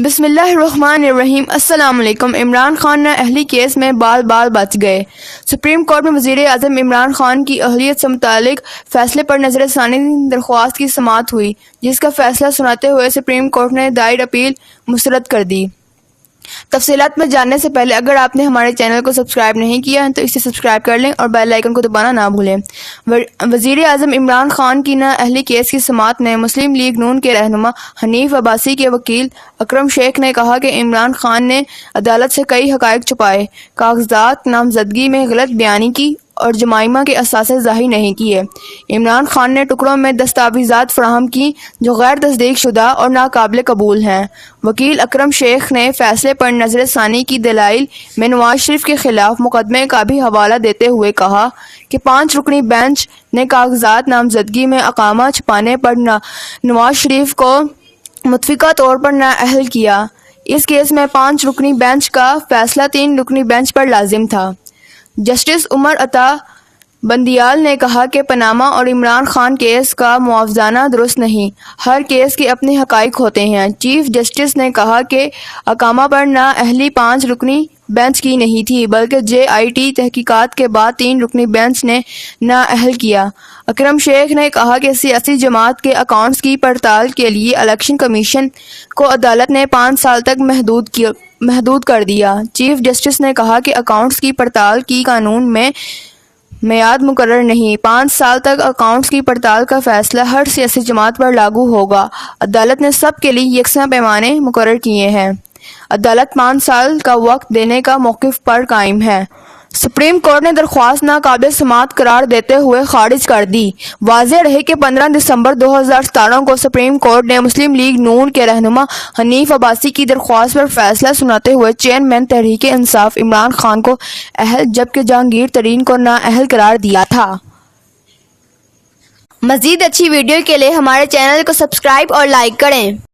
بسم اللہ الرحمن الرحیم۔ السلام علیکم۔ عمران خان نے اہلی کیس میں بال بچ گئے۔ سپریم کورٹ میں وزیر اعظم عمران خان کی اہلیت سے متعلق فیصلے پر نظر ثانی درخواست کی سماعت ہوئی، جس کا فیصلہ سناتے ہوئے سپریم کورٹ نے دائر اپیل مسترد کر دی۔ تفصیلات میں جاننے سے پہلے اگر آپ نے ہمارے چینل کو سبسکرائب نہیں کیا تو اسے سبسکرائب کر لیں اور بیل آئیکن کو دبانا نہ بھولیں۔ وزیر اعظم عمران خان کی نااہلی کیس کی سماعت میں مسلم لیگ نون کے رہنما حنیف عباسی کے وکیل اکرم شیخ نے کہا کہ عمران خان نے عدالت سے کئی حقائق چھپائے، کاغذات نامزدگی میں غلط بیانی کی اور جمائمہ کے اثاثے ظاہر نہیں کیے۔ عمران خان نے ٹکڑوں میں دستاویزات فراہم کی جو غیر تصدیق شدہ اور ناقابل قبول ہیں۔ وکیل اکرم شیخ نے فیصلے پر نظر ثانی کی دلائل میں نواز شریف کے خلاف مقدمے کا بھی حوالہ دیتے ہوئے کہا کہ 5 رکنی بینچ نے کاغذات نامزدگی میں اقامہ چھپانے پر نواز شریف کو متفقہ طور پر نااہل کیا۔ اس کیس میں 5 رکنی بینچ کا فیصلہ 3 رکنی بینچ پر لازم تھا۔ جسٹس عمر عطا بندیال نے کہا کہ پاناما اور عمران خان کیس کا موازنہ درست نہیں، ہر کیس کے اپنے حقائق ہوتے ہیں۔ چیف جسٹس نے کہا کہ اقامہ پر نااہلی 5 رکنی بینچ کی نہیں تھی بلکہ JIT تحقیقات کے بعد 3 رکنی بینچ نے نااہل کیا۔ اکرم شیخ نے کہا کہ سیاسی جماعت کے اکاؤنٹس کی پڑتال کے لیے الیکشن کمیشن کو عدالت نے 5 سال تک محدود کر دیا۔ چیف جسٹس نے کہا کہ اکاؤنٹس کی پڑتال کی قانون میں میعاد مقرر نہیں، 5 سال تک اکاؤنٹس کی پڑتال کا فیصلہ ہر سیاسی جماعت پر لاگو ہوگا۔ عدالت نے سب کے لیے یکساں پیمانے مقرر کیے ہیں۔ عدالت 5 سال کا وقت دینے کا موقف پر قائم ہے۔ سپریم کورٹ نے درخواست ناقابل سماعت قرار دیتے ہوئے خارج کر دی۔ واضح رہے کہ 15 دسمبر 2017 کو سپریم کورٹ نے مسلم لیگ نون کے رہنما حنیف عباسی کی درخواست پر فیصلہ سناتے ہوئے چیئرمین تحریک انصاف عمران خان کو اہل جبکہ جہانگیر ترین کو نااہل قرار دیا تھا۔ مزید اچھی ویڈیو کے لیے ہمارے چینل کو سبسکرائب اور لائک کریں۔